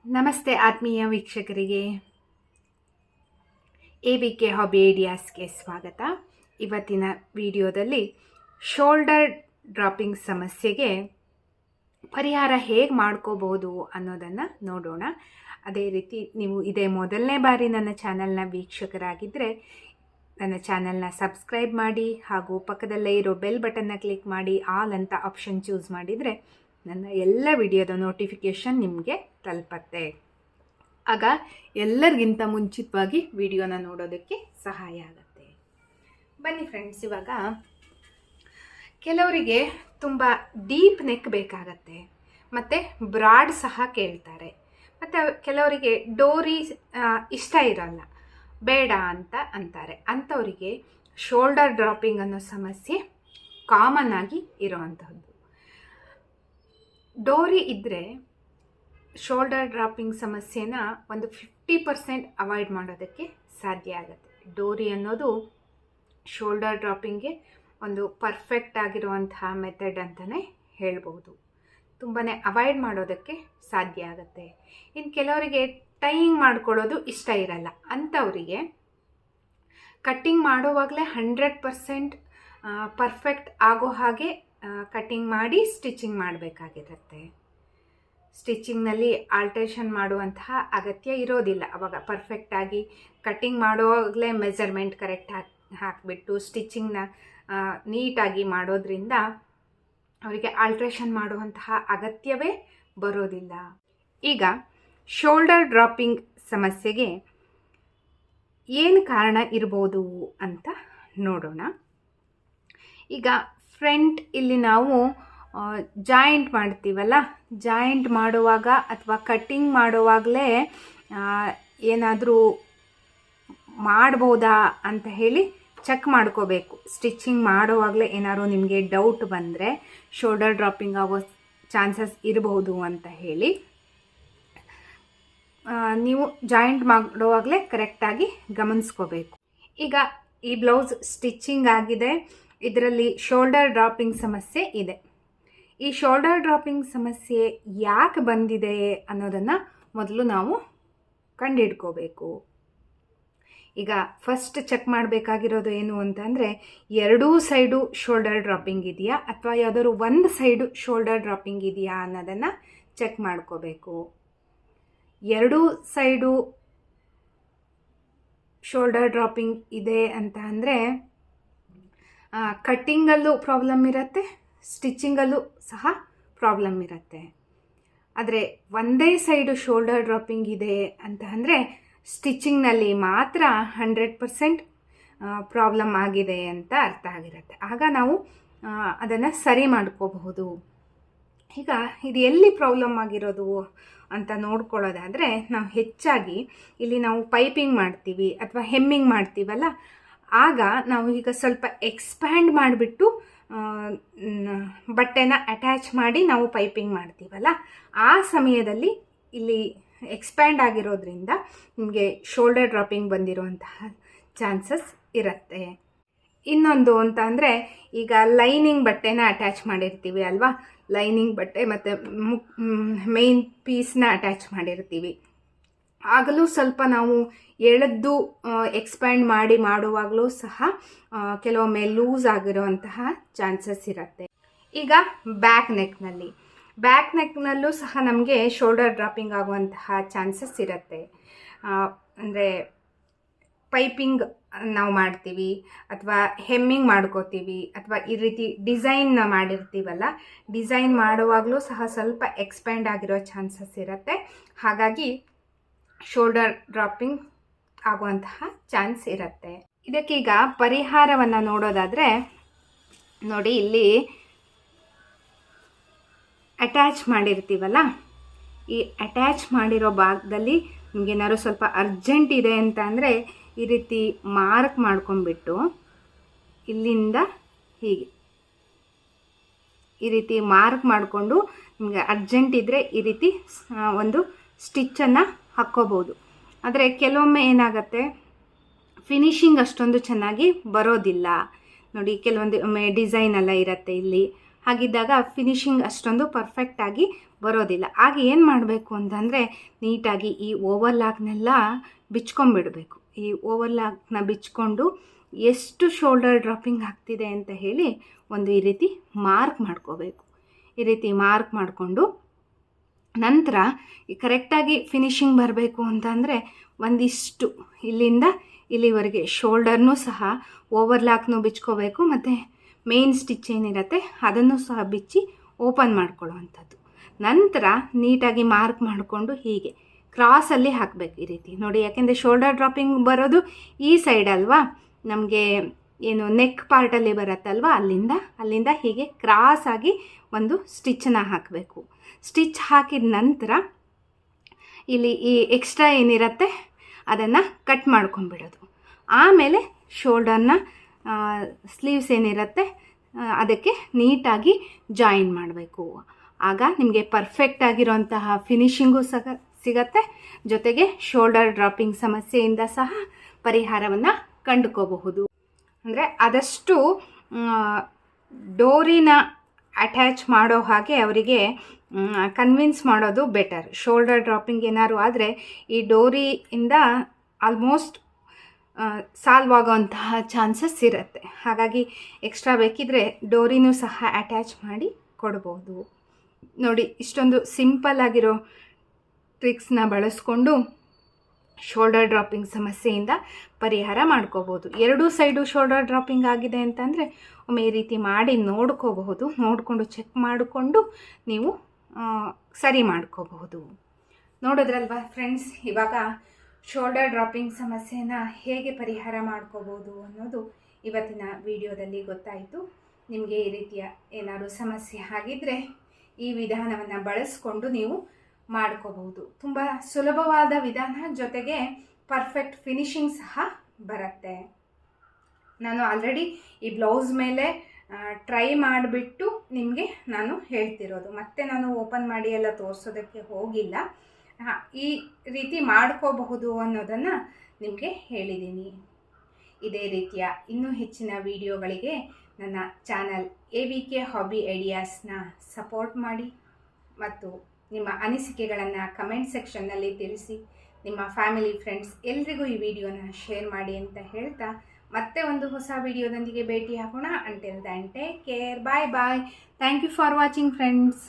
ನಮಸ್ತೆ ಆತ್ಮೀಯ ವೀಕ್ಷಕರಿಗೆ, ABK ಹಾಬಿ ಐಡಿಯಾಸ್ಗೆ ಸ್ವಾಗತ. ಇವತ್ತಿನ ವಿಡಿಯೋದಲ್ಲಿ ಶೋಲ್ಡರ್ ಡ್ರಾಪಿಂಗ್ ಸಮಸ್ಯೆಗೆ ಪರಿಹಾರ ಹೇಗೆ ಮಾಡ್ಕೋಬಹುದು ಅನ್ನೋದನ್ನು ನೋಡೋಣ. ಅದೇ ರೀತಿ ನೀವು ಇದೇ ಮೊದಲನೇ ಬಾರಿ ನನ್ನ ಚಾನಲ್ನ ವೀಕ್ಷಕರಾಗಿದ್ದರೆ ನನ್ನ ಚಾನಲ್ನ ಸಬ್ಸ್ಕ್ರೈಬ್ ಮಾಡಿ ಹಾಗೂ ಪಕ್ಕದಲ್ಲೇ ಇರೋ ಬೆಲ್ ಬಟನ್ನ ಕ್ಲಿಕ್ ಮಾಡಿ ಆಲ್ ಅಂತ ಆಪ್ಷನ್ ಚೂಸ್ ಮಾಡಿದರೆ ನನ್ನ ಎಲ್ಲ ವಿಡಿಯೋದ ನೋಟಿಫಿಕೇಷನ್ ನಿಮಗೆ ತಲುಪತ್ತೆ. ಆಗ ಎಲ್ಲರಿಗಿಂತ ಮುಂಚಿತವಾಗಿ ವಿಡಿಯೋನ ನೋಡೋದಕ್ಕೆ ಸಹಾಯ ಆಗುತ್ತೆ. ಬನ್ನಿ ಫ್ರೆಂಡ್ಸ್, ಇವಾಗ ಕೆಲವರಿಗೆ ತುಂಬ ಡೀಪ್ ನೆಕ್ ಬೇಕಾಗತ್ತೆ ಮತ್ತು ಬ್ರಾಡ್ ಸಹ ಕೇಳ್ತಾರೆ. ಮತ್ತು ಕೆಲವರಿಗೆ ಡೋರಿ ಇಷ್ಟ ಇರಲ್ಲ, ಬೇಡ ಅಂತ ಅಂತಾರೆ. ಅಂಥವರಿಗೆ ಶೋಲ್ಡರ್ ಡ್ರಾಪಿಂಗ್ ಅನ್ನೋ ಸಮಸ್ಯೆ ಕಾಮನ್ ಆಗಿ ಇರೋವಂಥದ್ದು. ಡೋರಿ ಇದ್ದರೆ ಶೋಲ್ಡರ್ ಡ್ರಾಪಿಂಗ್ ಸಮಸ್ಯೆನ ಒಂದು 50% ಅವಾಯ್ಡ್ ಮಾಡೋದಕ್ಕೆ ಸಾಧ್ಯ ಆಗುತ್ತೆ. ಡೋರಿ ಅನ್ನೋದು ಶೋಲ್ಡರ್ ಡ್ರಾಪಿಂಗ್ಗೆ ಒಂದು ಪರ್ಫೆಕ್ಟ್ ಆಗಿರುವಂತಹ ಮೆಥಡ್ ಅಂತಲೇ ಹೇಳ್ಬೋದು. ತುಂಬಾ ಅವಾಯ್ಡ್ ಮಾಡೋದಕ್ಕೆ ಸಾಧ್ಯ ಆಗುತ್ತೆ. ಇನ್ನು ಕೆಲವರಿಗೆ ಟೈಯಿಂಗ್ ಮಾಡ್ಕೊಳ್ಳೋದು ಇಷ್ಟ ಇರಲ್ಲ. ಅಂಥವರಿಗೆ ಕಟ್ಟಿಂಗ್ ಮಾಡೋವಾಗಲೇ 100% ಪರ್ಫೆಕ್ಟ್ ಆಗೋ ಹಾಗೆ ಕಟ್ಟಿಂಗ್ ಮಾಡಿ ಸ್ಟಿಚಿಂಗ್ ಮಾಡಬೇಕಾಗಿರುತ್ತೆ. ಸ್ಟಿಚಿಂಗ್ನಲ್ಲಿ ಆಲ್ಟ್ರೇಷನ್ ಮಾಡುವಂತಹ ಅಗತ್ಯ ಇರೋದಿಲ್ಲ. ಅವಾಗ ಪರ್ಫೆಕ್ಟಾಗಿ ಕಟ್ಟಿಂಗ್ ಮಾಡುವಾಗಲೇ ಮೆಜರ್ಮೆಂಟ್ ಕರೆಕ್ಟ್ ಹಾಕಿಬಿಟ್ಟು ಸ್ಟಿಚಿಂಗ್ನ ನೀಟಾಗಿ ಮಾಡೋದ್ರಿಂದ ಅವರಿಗೆ ಆಲ್ಟ್ರೇಷನ್ ಮಾಡುವಂತಹ ಅಗತ್ಯವೇ ಬರೋದಿಲ್ಲ. ಈಗ ಶೋಲ್ಡರ್ ಡ್ರಾಪಿಂಗ್ ಸಮಸ್ಯೆಗೆ ಏನು ಕಾರಣ ಇರ್ಬೋದು ಅಂತ ನೋಡೋಣ. ಈಗ ಫ್ರಂಟ್ ಇಲ್ಲಿ ನಾವು ಜಾಯಿಂಟ್ ಮಾಡ್ತೀವಲ್ಲ, ಜಾಯಿಂಟ್ ಮಾಡುವಾಗ ಅಥವಾ ಕಟ್ಟಿಂಗ್ ಮಾಡುವಾಗಲೇ ಏನಾದರೂ ಮಾಡ್ಬೋದಾ ಅಂತ ಹೇಳಿ ಚೆಕ್ ಮಾಡ್ಕೋಬೇಕು. ಸ್ಟಿಚಿಂಗ್ ಮಾಡುವಾಗಲೇ ಏನಾದರೂ ನಿಮಗೆ ಡೌಟ್ ಬಂದರೆ ಶೋಲ್ಡರ್ ಡ್ರಾಪಿಂಗ್ ಆಗೋ ಚಾನ್ಸಸ್ ಇರಬಹುದು ಅಂತ ಹೇಳಿ ನೀವು ಜಾಯಿಂಟ್ ಮಾಡುವಾಗಲೇ ಕರೆಕ್ಟಾಗಿ ಗಮನಿಸ್ಕೋಬೇಕು. ಈಗ ಈ ಬ್ಲೌಸ್ ಸ್ಟಿಚಿಂಗ್ ಆಗಿದೆ, ಇದರಲ್ಲಿ ಶೋಲ್ಡರ್ ಡ್ರಾಪಿಂಗ್ ಸಮಸ್ಯೆ ಇದೆ. ಈ ಶೋಲ್ಡರ್ ಡ್ರಾಪಿಂಗ್ ಸಮಸ್ಯೆ ಯಾಕೆ ಬಂದಿದೆ ಅನ್ನೋದನ್ನು ಮೊದಲು ನಾವು ಕಂಡುಹಿಡ್ಕೋಬೇಕು. ಈಗ ಫಸ್ಟ್ ಚೆಕ್ ಮಾಡಬೇಕಾಗಿರೋದು ಏನು ಅಂತಂದರೆ, ಎರಡೂ ಸೈಡು ಶೋಲ್ಡರ್ ಡ್ರಾಪಿಂಗ್ ಇದೆಯಾ ಅಥವಾ ಯಾವುದಾದ್ರು ಒಂದು ಸೈಡು ಶೋಲ್ಡರ್ ಡ್ರಾಪಿಂಗ್ ಇದೆಯಾ ಅನ್ನೋದನ್ನು ಚೆಕ್ ಮಾಡ್ಕೋಬೇಕು. ಎರಡೂ ಸೈಡು ಶೋಲ್ಡರ್ ಡ್ರಾಪಿಂಗ್ ಇದೆ ಅಂತ ಅಂದರೆ ಕಟ್ಟಿಂಗಲ್ಲೂ ಪ್ರಾಬ್ಲಮ್ ಇರುತ್ತೆ, ಸ್ಟಿಚಿಂಗಲ್ಲೂ ಸಹ ಪ್ರಾಬ್ಲಮ್ ಇರುತ್ತೆ. ಆದರೆ ಒಂದೇ ಸೈಡು ಶೋಲ್ಡರ್ ಡ್ರಾಪಿಂಗ್ ಇದೆ ಅಂತ ಅಂದರೆ ಸ್ಟಿಚಿಂಗ್ನಲ್ಲಿ ಮಾತ್ರ 100% ಪ್ರಾಬ್ಲಮ್ ಆಗಿದೆ ಅಂತ ಅರ್ಥ ಆಗಿರುತ್ತೆ. ಆಗ ನಾವು ಅದನ್ನು ಸರಿ ಮಾಡ್ಕೋಬಹುದು. ಈಗ ಇದು ಎಲ್ಲಿ ಪ್ರಾಬ್ಲಮ್ ಆಗಿರೋದು ಅಂತ ನೋಡ್ಕೊಳ್ಳೋದಾದರೆ, ನಾವು ಹೆಚ್ಚಾಗಿ ಇಲ್ಲಿ ನಾವು ಪೈಪಿಂಗ್ ಮಾಡ್ತೀವಿ ಅಥವಾ ಹೆಮ್ಮಿಂಗ್ ಮಾಡ್ತೀವಲ್ಲ, ಆಗ ನಾವು ಈಗ ಸ್ವಲ್ಪ ಎಕ್ಸ್ಪ್ಯಾಂಡ್ ಮಾಡಿಬಿಟ್ಟು ಬಟ್ಟೆನ ಅಟ್ಯಾಚ್ ಮಾಡಿ ನಾವು ಪೈಪಿಂಗ್ ಮಾಡ್ತೀವಲ್ಲ, ಆ ಸಮಯದಲ್ಲಿ ಇಲ್ಲಿ ಎಕ್ಸ್ಪ್ಯಾಂಡ್ ಆಗಿರೋದ್ರಿಂದ ನಿಮಗೆ ಶೋಲ್ಡರ್ ಡ್ರಾಪಿಂಗ್ ಬಂದಿರುವಂತಹ ಚಾನ್ಸಸ್ ಇರುತ್ತೆ. ಇನ್ನೊಂದು ಅಂತ ಅಂದರೆ, ಈಗ ಲೈನಿಂಗ್ ಬಟ್ಟೆನ ಅಟ್ಯಾಚ್ ಮಾಡಿರ್ತೀವಿ ಅಲ್ವಾ, ಲೈನಿಂಗ್ ಬಟ್ಟೆ ಮತ್ತು ಮೇನ್ ಪೀಸ್ನ ಅಟ್ಯಾಚ್ ಮಾಡಿರ್ತೀವಿ. ಆಗಲೂ ಸ್ವಲ್ಪ ನಾವು ಎಳೆದು ಎಕ್ಸ್ಪ್ಯಾಂಡ್ ಮಾಡಿ ಮಾಡುವಾಗಲೂ ಸಹ ಕೆಲವೊಮ್ಮೆ ಲೂಸ್ ಆಗಿರುವಂತಹ ಚಾನ್ಸಸ್ ಇರುತ್ತೆ. ಈಗ ಬ್ಯಾಕ್ ನೆಕ್ನಲ್ಲೂ ಸಹ ನಮಗೆ ಶೋಲ್ಡರ್ ಡ್ರಾಪಿಂಗ್ ಆಗುವಂತಹ ಚಾನ್ಸಸ್ ಇರುತ್ತೆ. ಅಂದರೆ ಪೈಪಿಂಗ್ ನಾವು ಮಾಡ್ತೀವಿ ಅಥವಾ ಹೆಮ್ಮಿಂಗ್ ಮಾಡ್ಕೋತೀವಿ ಅಥವಾ ಈ ರೀತಿ ಡಿಸೈನ್ನ ಮಾಡಿರ್ತೀವಲ್ಲ, ಡಿಸೈನ್ ಮಾಡುವಾಗಲೂ ಸಹ ಸ್ವಲ್ಪ ಎಕ್ಸ್ಪ್ಯಾಂಡ್ ಆಗಿರೋ ಚಾನ್ಸಸ್ ಇರುತ್ತೆ. ಹಾಗಾಗಿ ಶೋಲ್ಡರ್ ಡ್ರಾಪಿಂಗ್ ಆಗುವಂತಹ ಚಾನ್ಸ್ ಇರುತ್ತೆ. ಇದಕ್ಕೀಗ ಪರಿಹಾರವನ್ನು ನೋಡೋದಾದರೆ, ನೋಡಿ ಇಲ್ಲಿ ಅಟ್ಯಾಚ್ ಮಾಡಿರ್ತೀವಲ್ಲ, ಈ ಅಟ್ಯಾಚ್ ಮಾಡಿರೋ ಭಾಗದಲ್ಲಿ ನಿಮಗೇನಾದ್ರು ಸ್ವಲ್ಪ ಅರ್ಜೆಂಟ್ ಇದೆ ಅಂತ ಅಂದರೆ ಈ ರೀತಿ ಮಾರ್ಕ್ ಮಾಡ್ಕೊಂಡ್ಬಿಟ್ಟು ಇಲ್ಲಿಂದ ಹೀಗೆ ಈ ರೀತಿ ಮಾರ್ಕ್ ಮಾಡಿಕೊಂಡು ನಿಮಗೆ ಅರ್ಜೆಂಟ್ ಇದ್ದರೆ ಈ ರೀತಿ ಒಂದು ಸ್ಟಿಚ್ಚನ್ನು ಹಾಕ್ಕೋಬೋದು. ಆದರೆ ಕೆಲವೊಮ್ಮೆ ಏನಾಗುತ್ತೆ, ಫಿನಿಶಿಂಗ್ ಅಷ್ಟೊಂದು ಚೆನ್ನಾಗಿ ಬರೋದಿಲ್ಲ. ನೋಡಿ, ಕೆಲವೊಂದು ಡಿಸೈನ್ ಎಲ್ಲ ಇರುತ್ತೆ ಇಲ್ಲಿ, ಹಾಗಿದ್ದಾಗ ಫಿನಿಶಿಂಗ್ ಅಷ್ಟೊಂದು ಪರ್ಫೆಕ್ಟಾಗಿ ಬರೋದಿಲ್ಲ. ಆಗ ಏನು ಮಾಡಬೇಕು ಅಂತಂದರೆ ನೀಟಾಗಿ ಈ ಓವರ್ಲಾಕ್ನೆಲ್ಲ ಬಿಚ್ಕೊಂಡ್ಬಿಡಬೇಕು. ಈ ಓವರ್ಲಾಕ್ನ ಬಿಚ್ಕೊಂಡು ಎಷ್ಟು ಶೋಲ್ಡರ್ ಡ್ರಾಪಿಂಗ್ ಆಗ್ತಿದೆ ಅಂತ ಹೇಳಿ ಒಂದು ಈ ರೀತಿ ಮಾರ್ಕ್ ಮಾಡ್ಕೋಬೇಕು. ಈ ರೀತಿ ಮಾರ್ಕ್ ಮಾಡಿಕೊಂಡು ನಂತರ ಕರೆಕ್ಟಾಗಿ ಫಿನಿಶಿಂಗ್ ಬರಬೇಕು ಅಂತಂದರೆ ಒಂದಿಷ್ಟು ಇಲ್ಲಿಂದ ಇಲ್ಲಿವರೆಗೆ ಶೋಲ್ಡರ್ನೂ ಸಹ ಓವರ್ಲಾಕ್ನೂ ಬಿಚ್ಕೋಬೇಕು ಮತ್ತು ಮೇನ್ ಸ್ಟಿಚ್ ಏನಿರುತ್ತೆ ಅದನ್ನು ಸಹ ಬಿಚ್ಚಿ ಓಪನ್ ಮಾಡ್ಕೊಳ್ಳುವಂಥದ್ದು. ನಂತರ ನೀಟಾಗಿ ಮಾರ್ಕ್ ಮಾಡಿಕೊಂಡು ಹೀಗೆ ಕ್ರಾಸಲ್ಲಿ ಹಾಕಬೇಕು ಈ ರೀತಿ ನೋಡಿ. ಯಾಕೆಂದರೆ ಶೋಲ್ಡರ್ ಡ್ರಾಪಿಂಗ್ ಬರೋದು ಈ ಸೈಡ್ ಅಲ್ವಾ, ನಮಗೆ ಏನು ನೆಕ್ ಪಾರ್ಟಲ್ಲಿ ಬರುತ್ತಲ್ವ, ಅಲ್ಲಿಂದ ಹೀಗೆ ಕ್ರಾಸಾಗಿ ಒಂದು ಸ್ಟಿಚ್ಚನ್ನು ಹಾಕಬೇಕು. ಸ್ಟಿಚ್ ಹಾಕಿದ ನಂತರ ಇಲ್ಲಿ ಈ ಎಕ್ಸ್ಟ್ರಾ ಏನಿರುತ್ತೆ ಅದನ್ನು ಕಟ್ ಮಾಡ್ಕೊಂಡ್ಬಿಡೋದು. ಆಮೇಲೆ ಶೋಲ್ಡರ್ನ ಸ್ಲೀವ್ಸ್ ಏನಿರುತ್ತೆ ಅದಕ್ಕೆ ನೀಟಾಗಿ ಜಾಯಿನ್ ಮಾಡಬೇಕು. ಆಗ ನಿಮಗೆ ಪರ್ಫೆಕ್ಟ್ ಆಗಿರೋಂತಹ ಫಿನಿಶಿಂಗು ಸಿಗತ್ತೆ, ಜೊತೆಗೆ ಶೋಲ್ಡರ್ ಡ್ರಾಪಿಂಗ್ ಸಮಸ್ಯೆಯಿಂದ ಸಹ ಪರಿಹಾರವನ್ನು ಕಂಡುಕೋಬಹುದು. ಅಂದರೆ ಆದಷ್ಟು ಡೋರಿನ ಅಟ್ಯಾಚ್ ಮಾಡೋ ಹಾಗೆ ಅವರಿಗೆ ಕನ್ವಿನ್ಸ್ ಮಾಡೋದು ಬೆಟರ್. ಶೋಲ್ಡರ್ ಡ್ರಾಪಿಂಗ್ ಏನಾದ್ರು ಆದರೆ ಈ ಡೋರಿಯಿಂದ ಆಲ್ಮೋಸ್ಟ್ ಸಾಲ್ವ್ ಆಗೋವಂತಹ ಚಾನ್ಸಸ್ ಇರುತ್ತೆ. ಹಾಗಾಗಿ ಎಕ್ಸ್ಟ್ರಾ ಬೇಕಿದ್ರೆ ಡೋರಿನೂ ಸಹ ಅಟ್ಯಾಚ್ ಮಾಡಿ ಕೊಡ್ಬೋದು. ನೋಡಿ, ಇಷ್ಟೊಂದು ಸಿಂಪಲ್ ಆಗಿರೋ ಟ್ರಿಕ್ಸ್ನ ಬಳಸ್ಕೊಂಡು ಶೋಲ್ಡರ್ ಡ್ರಾಪಿಂಗ್ ಸಮಸ್ಯೆಯಿಂದ ಪರಿಹಾರ ಮಾಡ್ಕೋಬೋದು. ಎರಡೂ ಸೈಡು ಶೋಲ್ಡರ್ ಡ್ರಾಪಿಂಗ್ ಆಗಿದೆ ಅಂತಂದರೆ ಒಮ್ಮೆ ಈ ರೀತಿ ಮಾಡಿ ನೋಡ್ಕೋಬಹುದು. ನೋಡಿಕೊಂಡು ಚೆಕ್ ಮಾಡಿಕೊಂಡು ನೀವು ಸರಿ ಮಾಡ್ಕೋಬಹುದು. ನೋಡಿದ್ರಲ್ವಾ ಫ್ರೆಂಡ್ಸ್, ಇವಾಗ ಶೋಲ್ಡರ್ ಡ್ರಾಪಿಂಗ್ ಸಮಸ್ಯೆನ ಹೇಗೆ ಪರಿಹಾರ ಮಾಡ್ಕೋಬೋದು ಅನ್ನೋದು ಇವತ್ತಿನ ವಿಡಿಯೋದಲ್ಲಿ ಗೊತ್ತಾಯಿತು. ನಿಮಗೆ ಈ ರೀತಿಯ ಏನಾದರೂ ಸಮಸ್ಯೆ ಆಗಿದ್ದರೆ ಈ ವಿಧಾನವನ್ನು ಬಳಸ್ಕೊಂಡು ನೀವು ಮಾಡ್ಕೋಬಹುದು. ತುಂಬ ಸುಲಭವಾದ ವಿಧಾನ, ಜೊತೆಗೆ ಪರ್ಫೆಕ್ಟ್ ಫಿನಿಶಿಂಗ್ ಸಹ ಬರುತ್ತೆ. ನಾನು ಆಲ್ರೆಡಿ ಈ ಬ್ಲೌಸ್ ಮೇಲೆ ಟ್ರೈ ಮಾಡಿಬಿಟ್ಟು ನಿಮಗೆ ನಾನು ಹೇಳ್ತಿರೋದು, ಮತ್ತೆ ನಾನು ಓಪನ್ ಮಾಡಿ ಎಲ್ಲ ತೋರಿಸೋದಕ್ಕೆ ಹೋಗಿಲ್ಲ. ಈ ರೀತಿ ಮಾಡ್ಕೋಬಹುದು ಅನ್ನೋದನ್ನು ನಿಮಗೆ ಹೇಳಿದ್ದೀನಿ. ಇದೇ ರೀತಿಯ ಇನ್ನೂ ಹೆಚ್ಚಿನ ವಿಡಿಯೋಗಳಿಗೆ ನನ್ನ ಚಾನಲ್ AVK ಹಾಬಿ ಐಡಿಯಾಸ್ನ ಸಪೋರ್ಟ್ ಮಾಡಿ ಮತ್ತು ನಿಮ್ಮ ಅನಿಸಿಕೆಗಳನ್ನು ಕಮೆಂಟ್ ಸೆಕ್ಷನ್ನಲ್ಲಿ ತಿಳಿಸಿ. ನಿಮ್ಮ ಫ್ಯಾಮಿಲಿ ಫ್ರೆಂಡ್ಸ್ ಎಲ್ರಿಗೂ ಈ ವಿಡಿಯೋನ ಶೇರ್ ಮಾಡಿ ಅಂತ ಹೇಳ್ತಾ ಮತ್ತೆ ಒಂದು ಹೊಸ ವಿಡಿಯೋದೊಂದಿಗೆ ಭೇಟಿ ಆಗೋಣ. Until then take care, bye bye. Thank you for watching friends.